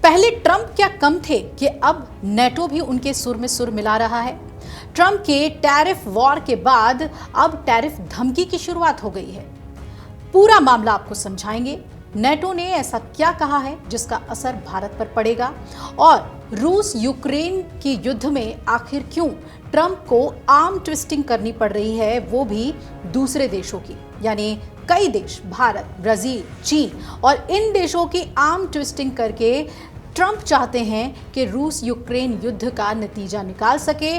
पहले ट्रंप क्या कम थे कि अब नेटो भी उनके सुर में सुर मिला रहा है। ट्रंप के टैरिफ वॉर के बाद अब टैरिफ धमकी की शुरुआत हो गई है। पूरा मामला आपको समझाएंगे। नेटो ने ऐसा क्या कहा है जिसका असर भारत पर पड़ेगा, और रूस यूक्रेन के युद्ध में आखिर क्यों ट्रंप को आर्म ट्विस्टिंग करनी पड़ रही है, वो भी दूसरे देशों की, यानी कई देश भारत, ब्राजील, चीन और इन देशों की आर्म ट्विस्टिंग करके ट्रंप चाहते हैं कि रूस यूक्रेन युद्ध का नतीजा निकाल सके,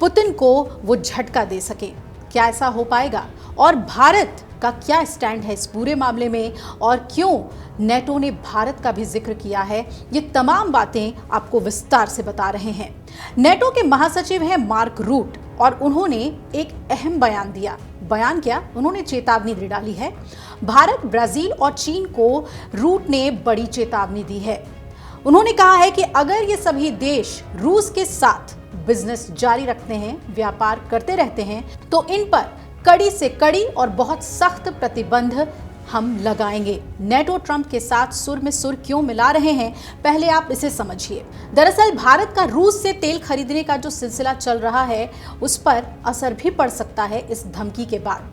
पुतिन को वो झटका दे सके। क्या ऐसा हो पाएगा, और भारत का क्या स्टैंड है इस पूरे मामले में, और क्यों नेटो ने भारत का भी जिक्र किया है, ये तमाम बातें आपको विस्तार से बता रहे हैं। नेटो के महासचिव हैं मार्क रूट, और उन्होंने एक अहम बयान दिया। बयान क्या, उन्होंने चेतावनी दे डाली है। भारत, ब्राजील और चीन को रूट ने बड़ी चेतावनी दी है। उन्होंने कहा है कि अगर ये सभी देश रूस के साथ बिजनेस जारी रखते हैं, व्यापार करते रहते हैं, तो इन पर कड़ी से कड़ी और बहुत सख्त प्रतिबंध हम लगाएंगे। नेटो ट्रंप के साथ सुर में सुर क्यों मिला रहे हैं, पहले आप इसे समझिए। दरअसल भारत का रूस से तेल खरीदने का जो सिलसिला चल रहा है, उस पर असर भी पड़ सकता है इस धमकी के बाद।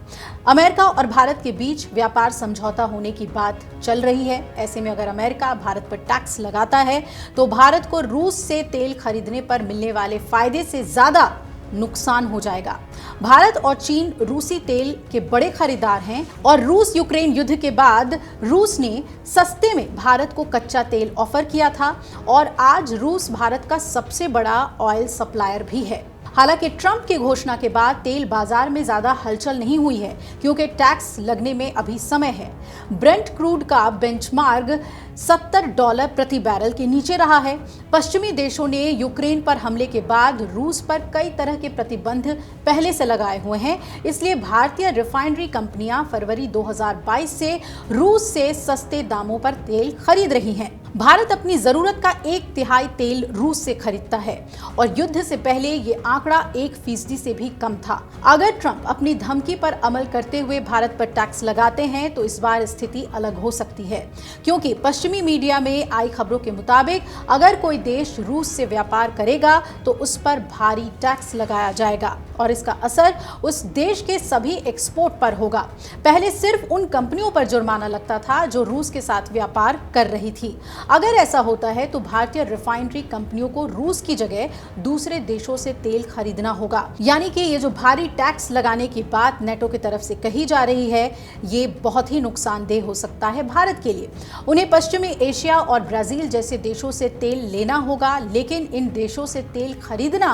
अमेरिका और भारत के बीच व्यापार समझौता होने की बात चल रही है। ऐसे में अगर अमेरिका भारत पर टैक्स लगाता है, तो भारत को रूस से तेल खरीदने पर मिलने वाले फायदे से ज्यादा नुकसान हो जाएगा। भारत और चीन रूसी तेल के बड़े खरीदार हैं, और रूस यूक्रेन युद्ध के बाद रूस ने सस्ते में भारत को कच्चा तेल ऑफर किया था, और आज रूस भारत का सबसे बड़ा ऑयल सप्लायर भी है। हालांकि ट्रंप की घोषणा के बाद तेल बाजार में ज्यादा हलचल नहीं हुई है, क्योंकि टैक्स लगने में अभी समय है। ब्रेंट क्रूड का बेंचमार्क $70 प्रति बैरल के नीचे रहा है। पश्चिमी देशों ने यूक्रेन पर हमले के बाद रूस पर कई तरह के प्रतिबंध पहले से लगाए हुए हैं, इसलिए भारतीय रिफाइनरी कंपनियां फरवरी 2022 से रूस से सस्ते दामों पर तेल खरीद रही हैं। भारत अपनी जरूरत का 1/3 तेल रूस से खरीदता है, और युद्ध से पहले ये आंकड़ा 1% से भी कम था। अगर ट्रंप अपनी धमकी पर अमल करते हुए भारत पर टैक्स लगाते हैं, तो इस बार स्थिति अलग हो सकती है, क्योंकि पश्चिमी मीडिया में आई खबरों के मुताबिक अगर कोई देश रूस से व्यापार करेगा, तो उस पर भारी टैक्स लगाया जाएगा, और इसका असर उस देश के सभी एक्सपोर्ट पर होगा। पहले सिर्फ उन कंपनियों पर जुर्माना लगता था जो रूस के साथ व्यापार कर रही थी। अगर ऐसा होता है, तो भारतीय रिफाइनरी कंपनियों को रूस की जगह दूसरे देशों से तेल खरीदना होगा। यानी कि ये जो भारी टैक्स लगाने की बात नेटो की तरफ से कही जा रही है, ये बहुत ही नुकसानदेह हो सकता है भारत के लिए। उन्हें पश्चिमी एशिया और ब्राजील जैसे देशों से तेल लेना होगा, लेकिन इन देशों से तेल खरीदना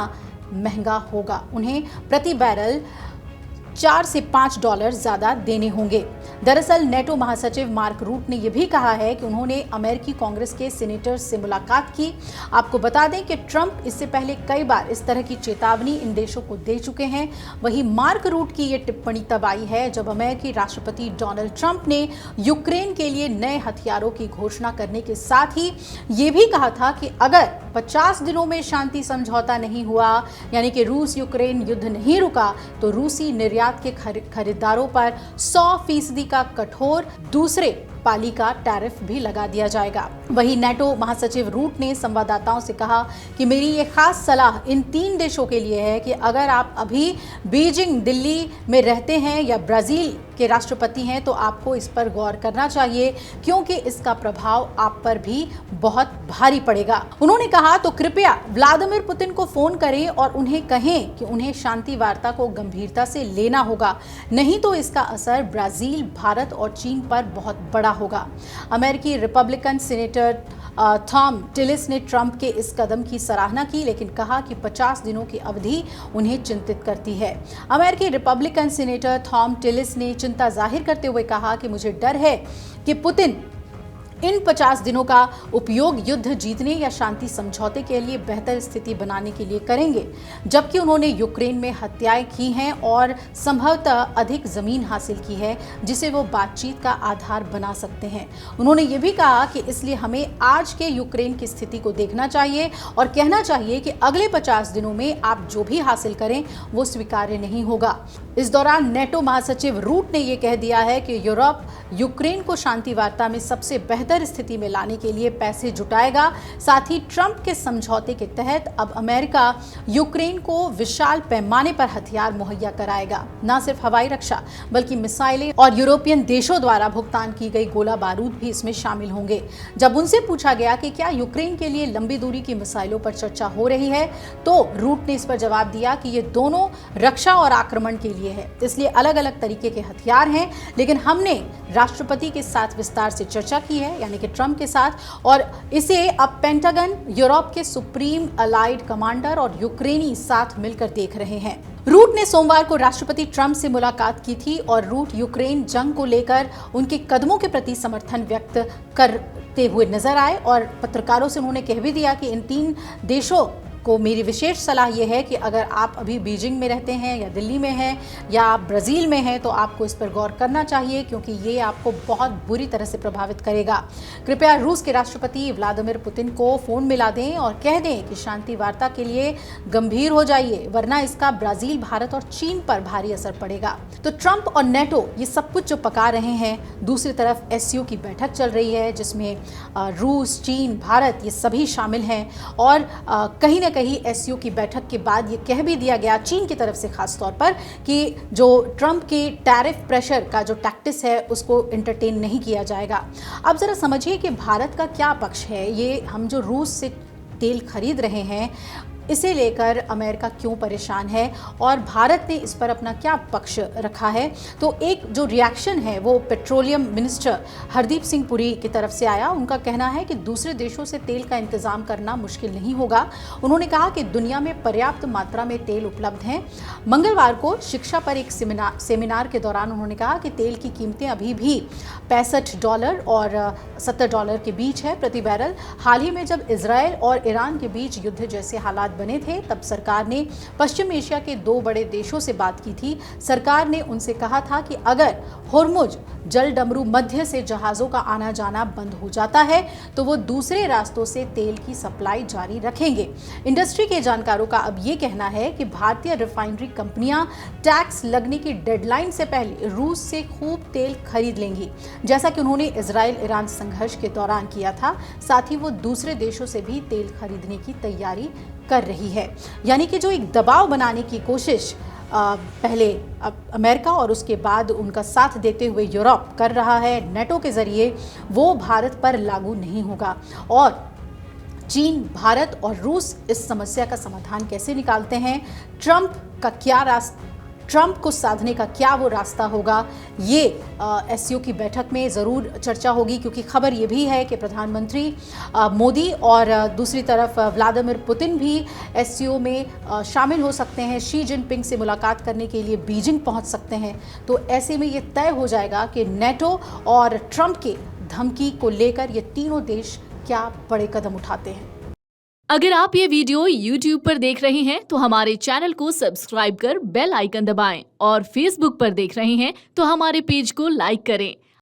महंगा होगा। उन्हें प्रति बैरल $4 से $5 ज्यादा देने होंगे। दरअसल नेटो महासचिव मार्क रूट ने यह भी कहा है कि उन्होंने अमेरिकी कांग्रेस के सीनेटर्स से मुलाकात की। आपको बता दें कि ट्रंप इससे पहले कई बार इस तरह की चेतावनी इन देशों को दे चुके हैं। वहीं मार्क रूट की यह टिप्पणी तब आई है जब अमेरिकी राष्ट्रपति डोनाल्ड ट्रंप ने यूक्रेन के लिए नए हथियारों की घोषणा करने के साथ ही ये भी कहा था कि अगर 50 दिनों में शांति समझौता नहीं हुआ, यानी कि रूस यूक्रेन युद्ध नहीं रुका, तो रूसी निर्यात के खरीदारों पर 100% का कठोर दूसरे पाली का टैरिफ भी लगा दिया जाएगा। वहीं नेटो महासचिव रूट ने संवाददाताओं से कहा कि मेरी ये खास सलाह इन 3 देशों के लिए है कि अगर आप अभी बीजिंग, दिल्ली में रहते हैं या ब्राजील के राष्ट्रपति हैं, तो आपको इस पर गौर करना चाहिए, क्योंकि इसका प्रभाव आप पर भी बहुत भारी पड़ेगा। उन्होंने कहा, तो कृपया व्लादिमीर पुतिन को फोन करें और उन्हें कहें कि उन्हें शांति वार्ता को गंभीरता से लेना होगा, नहीं तो इसका असर ब्राजील, भारत और चीन पर बहुत बड़ा होगा। अमेरिकी रिपब्लिकन सीनेटर थॉम टिलिस ने ट्रंप के इस कदम की सराहना की, लेकिन कहा कि 50 दिनों की अवधि उन्हें चिंतित करती है। अमेरिकी रिपब्लिकन सीनेटर थॉम टिलिस ने चिंता जाहिर करते हुए कहा कि मुझे डर है कि पुतिन इन 50 दिनों का उपयोग युद्ध जीतने या शांति समझौते के लिए बेहतर स्थिति बनाने के लिए करेंगे, जबकि उन्होंने यूक्रेन में हत्याएं की हैं और संभवतः अधिक जमीन हासिल की है, जिसे वो बातचीत का आधार बना सकते हैं। उन्होंने ये भी कहा कि इसलिए हमें आज के यूक्रेन की स्थिति को देखना चाहिए और कहना चाहिए कि अगले 50 दिनों में आप जो भी हासिल करें वो स्वीकार्य नहीं होगा। इस दौरान नेटो महासचिव रूट ने यह कह दिया है कि यूरोप यूक्रेन को शांति वार्ता में सबसे बेहतर बेहतर स्थिति में लाने के लिए पैसे जुटाएगा। साथ ही ट्रंप के समझौते के तहत अब अमेरिका यूक्रेन को विशाल पैमाने पर हथियार मुहैया कराएगा। न सिर्फ हवाई रक्षा बल्कि मिसाइलें और यूरोपियन देशों द्वारा भुगतान की गई गोला बारूद भी इसमें शामिल होंगे। जब उनसे पूछा गया कि क्या यूक्रेन के लिए लंबी दूरी की मिसाइलों पर चर्चा हो रही है, तो रूट ने इस पर जवाब दिया कि ये दोनों रक्षा और आक्रमण के लिए है, इसलिए अलग अलग तरीके के हथियार हैं, लेकिन हमने राष्ट्रपति के साथ विस्तार से चर्चा की है, यानी कि ट्रंप के साथ, और इसे अब पेंटागन, यूरोप के सुप्रीम अलाइड कमांडर और यूक्रेनी साथ मिलकर देख रहे हैं। रूट ने सोमवार को राष्ट्रपति ट्रंप से मुलाकात की थी और रूट यूक्रेन जंग को लेकर उनके कदमों के प्रति समर्थन व्यक्त करते हुए नजर आए और पत्रकारों से उन्होंने कह भी दिया कि इन 3 देशों को मेरी विशेष सलाह यह है कि अगर आप अभी बीजिंग में रहते हैं या दिल्ली में हैं या आप ब्राज़ील में हैं तो आपको इस पर गौर करना चाहिए, क्योंकि ये आपको बहुत बुरी तरह से प्रभावित करेगा। कृपया रूस के राष्ट्रपति व्लादिमीर पुतिन को फ़ोन मिला दें और कह दें कि शांति वार्ता के लिए गंभीर हो जाइए, वरना इसका ब्राज़ील, भारत और चीन पर भारी असर पड़ेगा। तो ट्रंप और नेटो ये सब कुछ जो पका रहे हैं, दूसरी तरफ SCO की बैठक चल रही है जिसमें रूस, चीन, भारत ये सभी शामिल हैं और कहीं ना कहीं SCO की बैठक के बाद ये कह भी दिया गया चीन की तरफ से खास तौर पर कि जो ट्रंप के टैरिफ प्रेशर का जो टैक्टिस है उसको एंटरटेन नहीं किया जाएगा। अब जरा समझिए कि भारत का क्या पक्ष है। ये हम जो रूस से तेल खरीद रहे हैं इसे लेकर अमेरिका क्यों परेशान है और भारत ने इस पर अपना क्या पक्ष रखा है। तो एक जो रिएक्शन है वो पेट्रोलियम मिनिस्टर हरदीप सिंह पुरी की तरफ से आया। उनका कहना है कि दूसरे देशों से तेल का इंतजाम करना मुश्किल नहीं होगा। उन्होंने कहा कि दुनिया में पर्याप्त मात्रा में तेल उपलब्ध हैं। मंगलवार को शिक्षा पर एक सेमिनार के दौरान उन्होंने कहा कि तेल की कीमतें अभी भी $65 और $70 के बीच है प्रति बैरल। हाल ही में जब इजरायल और ईरान के बीच युद्ध जैसे हालात बने थे तब सरकार ने पश्चिम एशिया के 2 बड़े देशों से बात की थी। सरकार ने उनसे कहा था कि अगर होर्मुज जल डमरू मध्य से जहाज़ों का आना जाना बंद हो जाता है तो वो दूसरे रास्तों से तेल की सप्लाई जारी रखेंगे। इंडस्ट्री के जानकारों का अब ये कहना है कि भारतीय रिफाइनरी कंपनियां टैक्स लगने की डेडलाइन से पहले रूस से खूब तेल खरीद लेंगी, जैसा कि उन्होंने इजराइल ईरान संघर्ष के दौरान किया था। साथ ही वो दूसरे देशों से भी तेल खरीदने की तैयारी कर रही है। यानी कि जो एक दबाव बनाने की कोशिश पहले अमेरिका और उसके बाद उनका साथ देते हुए यूरोप कर रहा है नेटो के जरिए, वो भारत पर लागू नहीं होगा। और चीन, भारत और रूस इस समस्या का समाधान कैसे निकालते हैं, ट्रंप को साधने का क्या वो रास्ता होगा, ये SCO की बैठक में ज़रूर चर्चा होगी। क्योंकि खबर ये भी है कि प्रधानमंत्री मोदी और दूसरी तरफ व्लादिमीर पुतिन भी SCO में शामिल हो सकते हैं। शी जिनपिंग से मुलाकात करने के लिए बीजिंग पहुंच सकते हैं। तो ऐसे में ये तय हो जाएगा कि नेटो और ट्रंप के धमकी को लेकर ये तीनों देश क्या बड़े कदम उठाते हैं। अगर आप ये वीडियो YouTube पर देख रहे हैं तो हमारे चैनल को सब्सक्राइब कर बेल आइकन दबाएं और Facebook पर देख रहे हैं तो हमारे पेज को लाइक करें।